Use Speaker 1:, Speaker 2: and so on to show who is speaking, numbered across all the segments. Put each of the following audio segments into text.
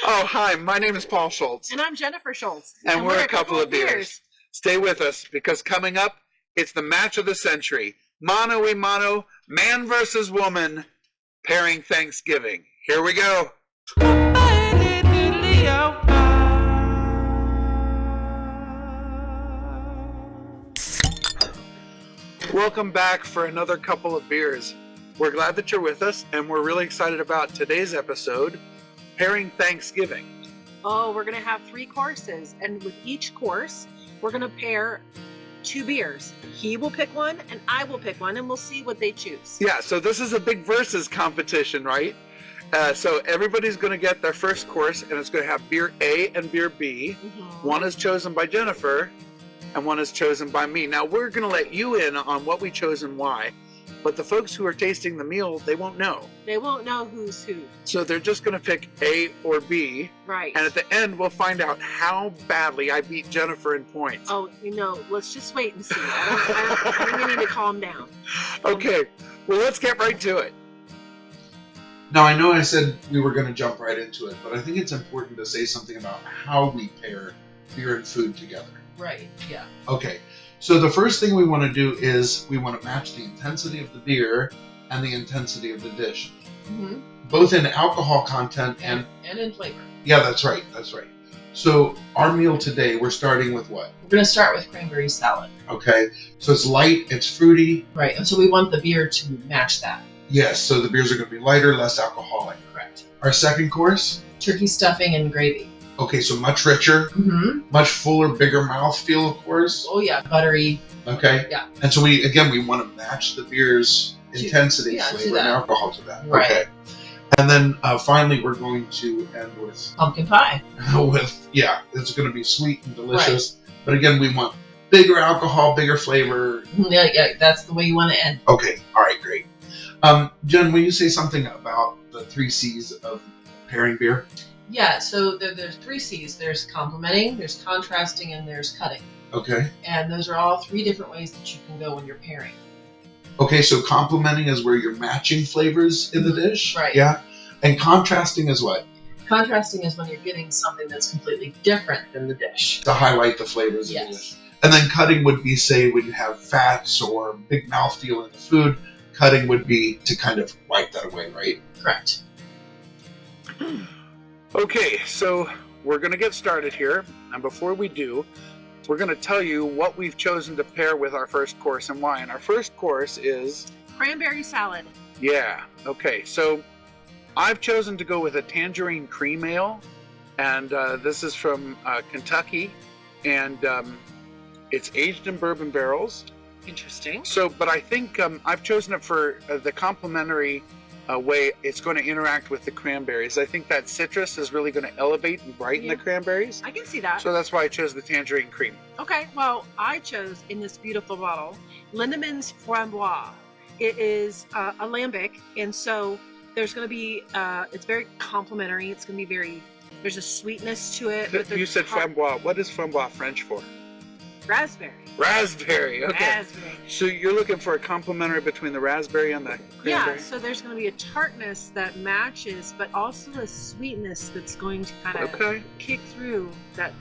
Speaker 1: Oh, hi, my name is Paul Schultz.
Speaker 2: And I'm Jennifer Schultz.
Speaker 1: And we're a couple of beers. Stay with us, because coming up, it's the match of the century. Mano y mano, man versus woman, pairing Thanksgiving. Here we go. Welcome back for another couple of beers. We're glad that you're with us, and we're really excited about today's episode, Pairing Thanksgiving.
Speaker 2: Oh, we're going to have 3 courses, and with each course, we're going to pair 2 beers. He will pick one, and I will pick one, and we'll see what they choose.
Speaker 1: Yeah, so this is a big versus competition, right? So everybody's going to get their first course, and it's going to have beer A and beer B. Mm-hmm. One is chosen by Jennifer, and one is chosen by me. Now, we're going to let you in on what we chose and why. But the folks who are tasting the meal, they won't know.
Speaker 2: They won't know who's who.
Speaker 1: So they're just going to pick A or B.
Speaker 2: Right.
Speaker 1: And at the end, we'll find out how badly I beat Jennifer in points.
Speaker 2: Oh, let's just wait and see. I think we need to calm down.
Speaker 1: Okay. Well, let's get right to it. Now, I know I said we were going to jump right into it, but I think it's important to say something about how we pair beer and food together.
Speaker 2: Right, yeah.
Speaker 1: Okay. So the first thing we want to do is we want to match the intensity of the beer and the intensity of the dish. Mm-hmm. Both in alcohol content and
Speaker 2: in flavor.
Speaker 1: Yeah, that's right. So our meal today, we're starting with what?
Speaker 2: We're going to start with cranberry salad.
Speaker 1: Okay. So it's light, it's fruity.
Speaker 2: Right, and so we want the beer to match that.
Speaker 1: Yes, so the beers are going to be lighter, less alcoholic.
Speaker 2: Correct.
Speaker 1: Our second course?
Speaker 2: Turkey stuffing and gravy.
Speaker 1: Okay, so much richer, much fuller, bigger mouthfeel, of course.
Speaker 2: Oh yeah, buttery.
Speaker 1: Okay.
Speaker 2: Yeah.
Speaker 1: And so we want to match the beer's intensity, flavor, and alcohol to that.
Speaker 2: Right.
Speaker 1: Okay. And then finally, we're going to end with
Speaker 2: pumpkin pie.
Speaker 1: It's going to be sweet and delicious. Right. But again, we want bigger alcohol, bigger flavor.
Speaker 2: Yeah, that's the way you want to end.
Speaker 1: Okay. All right. Great. Jen, will you say something about the 3 C's of pairing beer?
Speaker 2: Yeah, so there's 3 C's. There's complementing, there's contrasting, and there's cutting.
Speaker 1: Okay.
Speaker 2: And those are all 3 different ways that you can go when you're pairing.
Speaker 1: Okay, so complementing is where you're matching flavors in the dish?
Speaker 2: Right.
Speaker 1: Yeah. And contrasting is what?
Speaker 2: Contrasting is when you're getting something that's completely different than the dish.
Speaker 1: To highlight the flavors of the dish. And then cutting would be, say, when you have fats or big mouthfeel in the food, cutting would be to kind of wipe that away, right?
Speaker 2: Correct.
Speaker 1: Okay, so we're going to get started here, and before we do, we're going to tell you what we've chosen to pair with our first course and why. And our first course is...
Speaker 2: cranberry salad.
Speaker 1: Yeah, okay, so I've chosen to go with a tangerine cream ale, and this is from Kentucky, and it's aged in bourbon barrels.
Speaker 2: Interesting.
Speaker 1: So, but I think I've chosen it for the complementary way it's going to interact with the cranberries. I think that citrus is really going to elevate and brighten the cranberries.
Speaker 2: I can see that.
Speaker 1: So that's why I chose the tangerine cream.
Speaker 2: Okay, well, I chose in this beautiful bottle Lindemann's Framboise. It is alembic, and so there's going to be, it's very complimentary. It's going to be there's a sweetness to it.
Speaker 1: You said framboise. What is framboise French for?
Speaker 2: Raspberry.
Speaker 1: Raspberry, okay.
Speaker 2: Raspberry.
Speaker 1: So you're looking for a complementary between the raspberry and the cranberry?
Speaker 2: Yeah, so there's going to be a tartness that matches, but also a sweetness that's going to kind of kick through that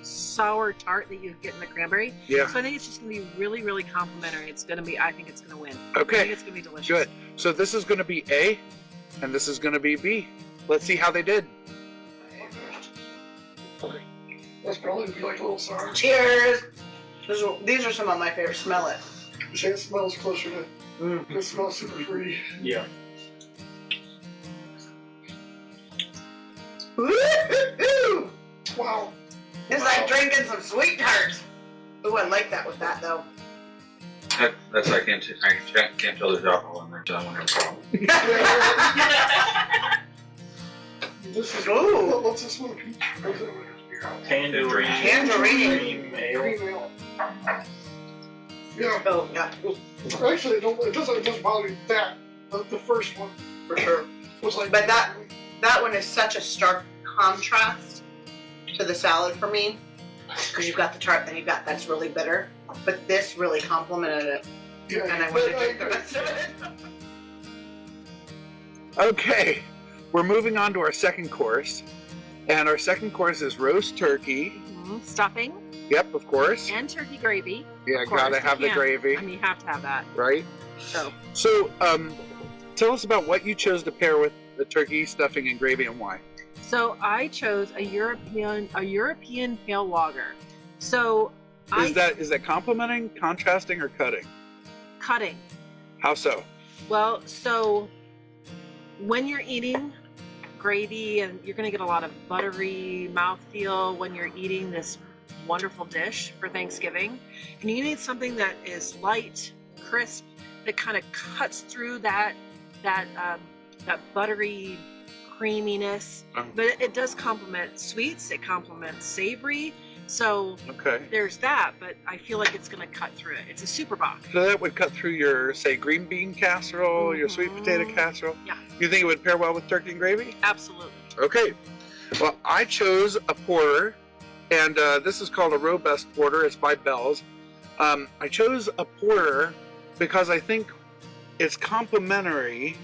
Speaker 2: sour tart that you get in the cranberry.
Speaker 1: Yeah.
Speaker 2: So I think it's just going to be really, really complimentary. I think it's going to win.
Speaker 1: Okay.
Speaker 2: I think it's going to be delicious.
Speaker 1: Good. So this is going to be A, and this is going to be B. Let's see how they did.
Speaker 3: That's probably like a little sour.
Speaker 4: Cheers! These are some of my favorite. Smell it.
Speaker 3: See, it smells closer to. It smells super fruity.
Speaker 1: Yeah.
Speaker 4: Woo-hoo-hoo!
Speaker 3: Wow.
Speaker 4: It's like drinking some sweet tarts. Ooh, I like that with that though.
Speaker 5: That's I can't tell there's alcohol in there, so I won't have a problem.
Speaker 3: This is.
Speaker 4: Ooh.
Speaker 3: What's this one?
Speaker 5: Tangerine.
Speaker 4: Tangerine.
Speaker 3: Cream ale. Yeah.
Speaker 4: Oh, yeah.
Speaker 3: Actually, it doesn't bother me that. The first one,
Speaker 4: For sure.
Speaker 3: was like.
Speaker 4: But that one is such a stark contrast to the salad for me. Because you've got the tart, then you've got that's really bitter. But this really complemented it.
Speaker 3: Yeah,
Speaker 4: And I want to drink the rest of it.
Speaker 1: Okay, we're moving on to our second course. And our second course is roast turkey.
Speaker 2: Stuffing.
Speaker 1: Yep, of course.
Speaker 2: And turkey gravy.
Speaker 1: Yeah,
Speaker 2: Of course,
Speaker 1: gotta
Speaker 2: you
Speaker 1: have the
Speaker 2: can't-
Speaker 1: gravy.
Speaker 2: I mean, you have to have that.
Speaker 1: Right?
Speaker 2: So,
Speaker 1: Tell us about what you chose to pair with the turkey, stuffing, and gravy, and why.
Speaker 2: so I chose a European pale lager. So
Speaker 1: Is that complementing, contrasting, or cutting?
Speaker 2: cutting?
Speaker 1: How so?
Speaker 2: Well, so when you're eating gravy, and you're going to get a lot of buttery mouthfeel when you're eating this wonderful dish for Thanksgiving, and you need something that is light, crisp, that kind of cuts through that buttery creaminess, but it does complement sweets. It complements savory. So
Speaker 1: Okay.
Speaker 2: there's that, but I feel like it's going to cut through it. It's a super bock.
Speaker 1: So that would cut through your, say, green bean casserole, your sweet potato casserole?
Speaker 2: Yeah.
Speaker 1: You think it would pair well with turkey and gravy?
Speaker 2: Absolutely.
Speaker 1: Okay. Well, I chose a porter, and this is called a Robust Porter. It's by Bell's. I chose a porter because I think it's complementary,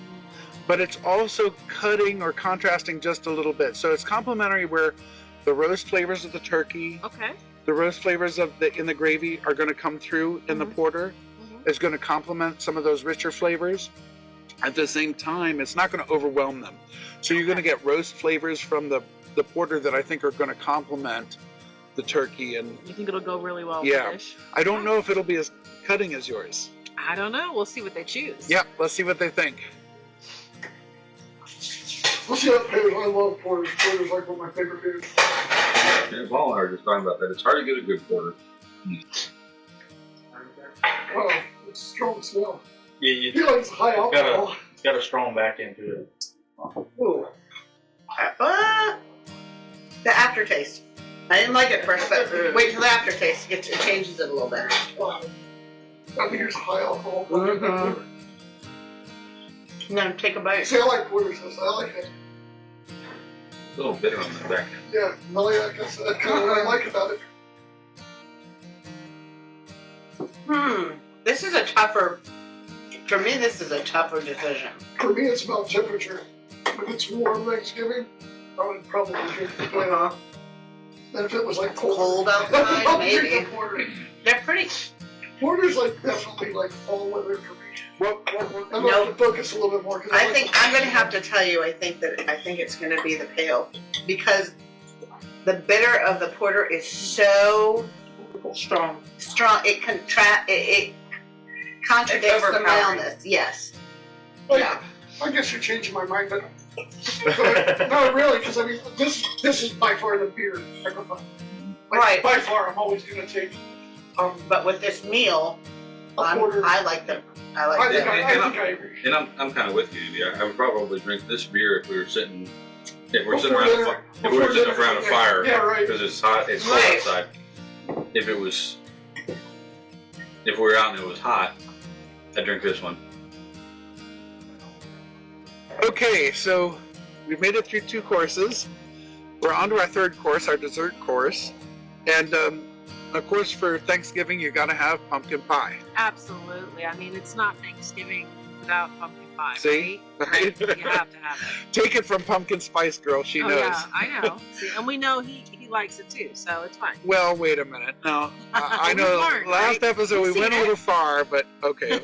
Speaker 1: but it's also cutting or contrasting just a little bit. So it's complementary where the roast flavors of the turkey,
Speaker 2: Okay.
Speaker 1: the roast flavors in the gravy are going to come through in the porter. It's going to complement some of those richer flavors. At the same time, it's not going to overwhelm them. So you're going to get roast flavors from the porter that I think are going to complement the turkey. And
Speaker 2: You think it'll go really well
Speaker 1: Yeah.
Speaker 2: with the dish?
Speaker 1: I don't know if it'll be as cutting as yours.
Speaker 2: I don't know. We'll see what they choose.
Speaker 1: Yep, let's see what they think.
Speaker 3: Let's see how Pairings. I love porters. Porters like one of my favorite beers.
Speaker 5: Yeah, Paul and I were just talking about that. It's hard to get a good porter.
Speaker 3: Oh, it's a strong smell.
Speaker 6: Yeah,
Speaker 3: I feel like it's high alcohol.
Speaker 6: it's got a strong back into it.
Speaker 4: Ooh. The aftertaste. I didn't like it first, but wait till the aftertaste. It changes it a little bit.
Speaker 3: Wow. I think it's high alcohol.
Speaker 4: Mhm. Now take a bite.
Speaker 3: See, I like porters. I like it.
Speaker 5: A little bitter on the back.
Speaker 3: Yeah, I like that. That's kind of what I like about it.
Speaker 4: This is a tougher. For me, this is a tougher decision.
Speaker 3: For me, it's about temperature. If it's warm Thanksgiving, I would probably drink the porter. And if it was like
Speaker 4: Cold outside,
Speaker 3: I'll
Speaker 4: maybe.
Speaker 3: drink the porter.
Speaker 4: They're pretty.
Speaker 3: Porter's like definitely like fall weather for me. I'm
Speaker 4: No.
Speaker 3: going to focus a little bit more. 'Cause
Speaker 4: I
Speaker 3: like
Speaker 4: think I'm gonna have to tell you. I think it's gonna be the pale because the bitter of the porter is so
Speaker 3: strong.
Speaker 4: strong. It contradicts the
Speaker 2: overpowering.
Speaker 4: maleness. Yes.
Speaker 3: Like,
Speaker 4: Yeah.
Speaker 3: I guess you're changing my mind, but no, really, because I mean, this is by far the beer. Like,
Speaker 4: Right.
Speaker 3: By far, I'm always going to take
Speaker 4: But with this meal,
Speaker 3: a porter.
Speaker 4: I like them. I
Speaker 3: I
Speaker 4: like
Speaker 3: think
Speaker 4: them.
Speaker 3: I agree.
Speaker 5: And I'm kind of with you, Andy. I would probably drink this beer if we were sitting, if we're sitting
Speaker 3: Before
Speaker 5: around,
Speaker 3: dinner.
Speaker 5: if we were sitting around a fire,
Speaker 3: Yeah, right.
Speaker 5: because it's hot, it's cold
Speaker 4: Right.
Speaker 5: outside. If we were out and it was hot, I'd drink this one.
Speaker 1: Okay, so we've made it through 2 courses. We're on to our 3rd course, our dessert course. And of course, for Thanksgiving, you got to have pumpkin pie.
Speaker 2: Absolutely. I mean, it's not Thanksgiving without pumpkin pie.
Speaker 1: See?
Speaker 2: Right? You have to have it.
Speaker 1: Take it from Pumpkin Spice Girl, she knows.
Speaker 2: Yeah, I know. See, and we know he likes it too, so it's fine.
Speaker 1: Well, wait a minute. Now, I
Speaker 2: We
Speaker 1: know
Speaker 2: learned,
Speaker 1: last
Speaker 2: right?
Speaker 1: episode we
Speaker 2: We've
Speaker 1: went a
Speaker 2: seen
Speaker 1: little
Speaker 2: it.
Speaker 1: far, but okay.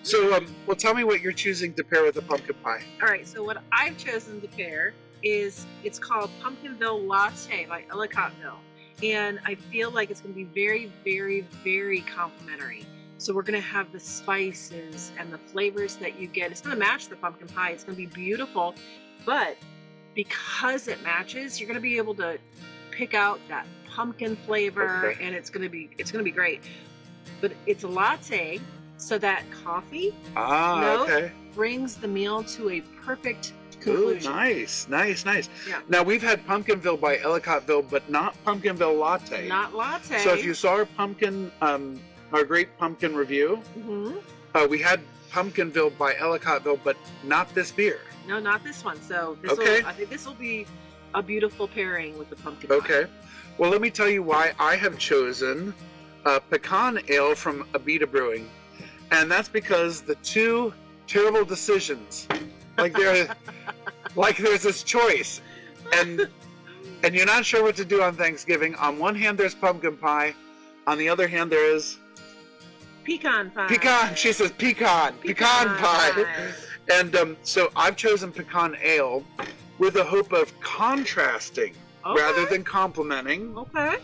Speaker 1: So, well, tell me what you're choosing to pair with the pumpkin pie.
Speaker 2: All right, so what I've chosen to pair is it's called Pumpkinville Latte by Ellicottville. And I feel like it's going to be very, very, very complimentary. So we're going to have the spices and the flavors that you get. It's going to match the pumpkin pie. It's going to be beautiful. But because it matches, you're going to be able to pick out that pumpkin flavor,
Speaker 1: Okay.
Speaker 2: and it's going to be great. But it's a latte, so that coffee
Speaker 1: Ah,
Speaker 2: No.
Speaker 1: okay.
Speaker 2: brings the meal to a perfect
Speaker 1: Ooh,
Speaker 2: conclusion.
Speaker 1: nice.
Speaker 2: Yeah.
Speaker 1: Now, we've had Pumpkinville by Ellicottville, but not Pumpkinville Latte.
Speaker 2: Not latte.
Speaker 1: So if you saw our pumpkin, our great pumpkin review,
Speaker 2: Mhm.
Speaker 1: we had Pumpkinville by Ellicottville, but not this beer.
Speaker 2: No, not this one. So
Speaker 1: Okay.
Speaker 2: I think this will be a beautiful pairing with the pumpkin pie.
Speaker 1: Okay. Well, let me tell you why I have chosen pecan ale from Abita Brewing. And that's because the 2 terrible decisions like there's this choice, and you're not sure what to do on Thanksgiving. On one hand, there's pumpkin pie. On the other hand, there is
Speaker 2: Pecan pie.
Speaker 1: pecan. She says pecan pie. And so I've chosen pecan ale with the hope of contrasting rather than complementing.
Speaker 2: Okay.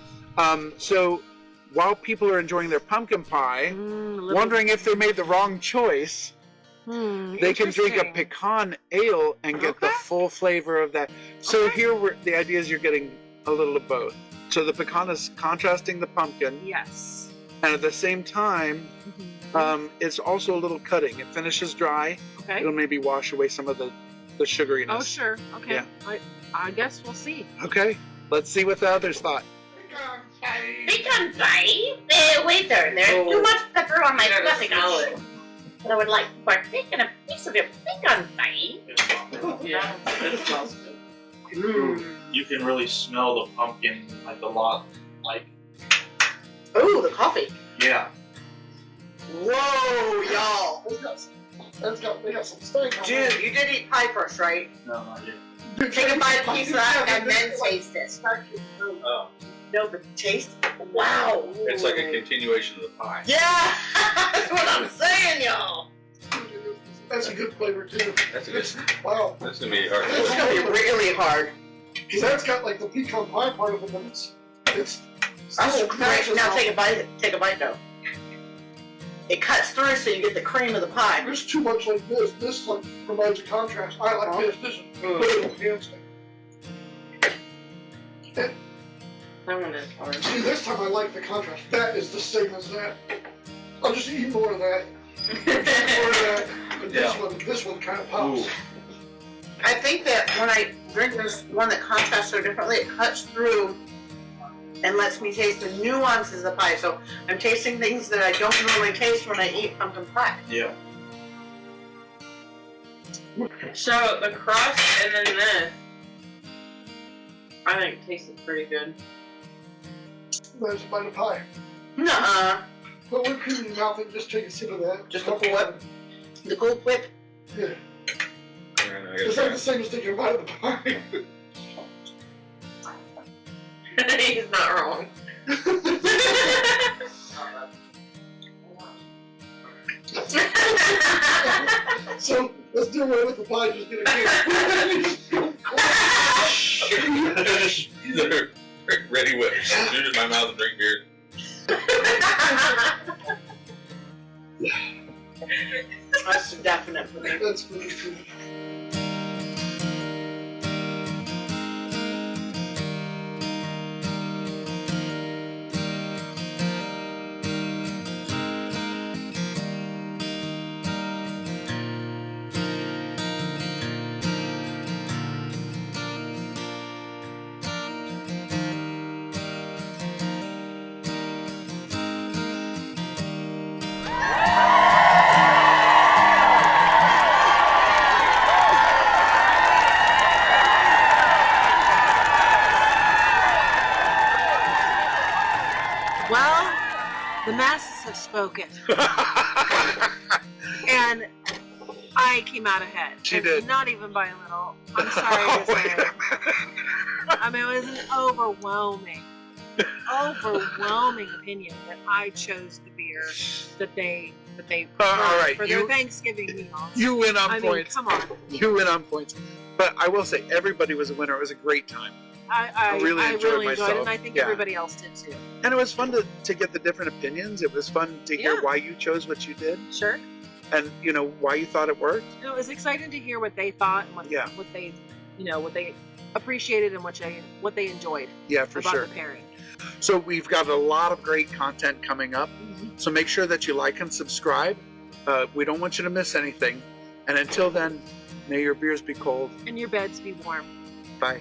Speaker 1: So while people are enjoying their pumpkin pie, wondering if they made the wrong choice, they can drink a pecan ale and get the full flavor of that. So here, the idea is you're getting a little of both. So the pecan is contrasting the pumpkin.
Speaker 2: Yes.
Speaker 1: And at the same time, it's also a little cutting. It finishes dry.
Speaker 2: Okay.
Speaker 1: It'll maybe wash away some of the sugariness.
Speaker 2: Oh, sure. Okay.
Speaker 1: Yeah.
Speaker 2: I guess we'll see.
Speaker 1: Okay. Let's see what the others thought.
Speaker 4: Pecan pie? Waiter, there's too much pepper on my fluffy cake. But I would like to partake in a piece of your pecan pie.
Speaker 6: Yeah, it smells good. You can really smell the pumpkin like a lot. Like,
Speaker 4: Ooh, the coffee.
Speaker 6: yeah.
Speaker 4: Whoa, y'all.
Speaker 3: They got some steak on
Speaker 4: Dude, you did eat pie first, right?
Speaker 6: No, not yet.
Speaker 3: it.
Speaker 4: Take a bite, piece of that, and then taste it.
Speaker 5: Oh,
Speaker 4: No, but taste. Wow.
Speaker 5: it's like a continuation of the pie.
Speaker 4: Yeah, that's what I'm saying, y'all.
Speaker 3: That's a good flavor too.
Speaker 5: That's a good.
Speaker 3: Wow.
Speaker 5: That's gonna be hard.
Speaker 4: It's gonna be really hard.
Speaker 3: Because that's got like the pecan pie part of it, but it's
Speaker 4: Oh, great. Now take a bite. Take a bite, though. It cuts through, so you get the cream of the pie.
Speaker 3: There's too much like this. This like provides a contrast. I like this. This is way hands down.
Speaker 4: That one is hard.
Speaker 3: See, this time I like the contrast. That is the same as that. I'll just eat more of that. More of that. But this one kind of pops.
Speaker 5: Ooh.
Speaker 4: I think that when I drink this one that contrasts so differently, it cuts through and lets me taste the nuances of pie. So I'm tasting things that I don't normally taste when I eat pumpkin pie.
Speaker 6: Yeah.
Speaker 7: So the crust and then this, I think tasted pretty good.
Speaker 3: That's a bite of pie.
Speaker 4: Nuh-uh.
Speaker 3: Put whipped cream in your mouth and just take a sip of that.
Speaker 4: Just a Cool Whip? The Cool Whip?
Speaker 3: Yeah.
Speaker 5: Alright, I
Speaker 3: It's
Speaker 5: gotta
Speaker 3: like the same as taking a bite of the pie.
Speaker 7: He's not wrong.
Speaker 3: So let's do away with the pie. Just get it here.
Speaker 5: They're ready whips. Shoot it in my mouth and drink beer.
Speaker 4: That's definite for me.
Speaker 3: That's pretty cool.
Speaker 2: Well, the masses have spoken. And I came out ahead.
Speaker 1: She
Speaker 2: And
Speaker 1: did.
Speaker 2: Not even by a little. I'm sorry to
Speaker 1: Wait
Speaker 2: say.
Speaker 1: a minute.
Speaker 2: I mean, it was an overwhelming opinion that I chose the beer that they
Speaker 1: All right,
Speaker 2: for their Thanksgiving meals.
Speaker 1: You win on
Speaker 2: I mean,
Speaker 1: points.
Speaker 2: come on.
Speaker 1: You win on points. But I will say, everybody was a winner. It was a great time.
Speaker 2: I
Speaker 1: really enjoyed
Speaker 2: it,
Speaker 1: myself.
Speaker 2: and I think
Speaker 1: Yeah.
Speaker 2: everybody else did too.
Speaker 1: And it was fun to get the different opinions. It was fun to hear
Speaker 2: Yeah.
Speaker 1: why you chose what you did
Speaker 2: Sure.
Speaker 1: and, why you thought it worked.
Speaker 2: It was exciting to hear what they thought and what they appreciated and what they enjoyed
Speaker 1: Yeah, for
Speaker 2: about
Speaker 1: sure.
Speaker 2: the pairing.
Speaker 1: So we've got a lot of great content coming up. So make sure that you like and subscribe. We don't want you to miss anything. And until then, may your beers be cold.
Speaker 2: And your beds be warm.
Speaker 1: Bye.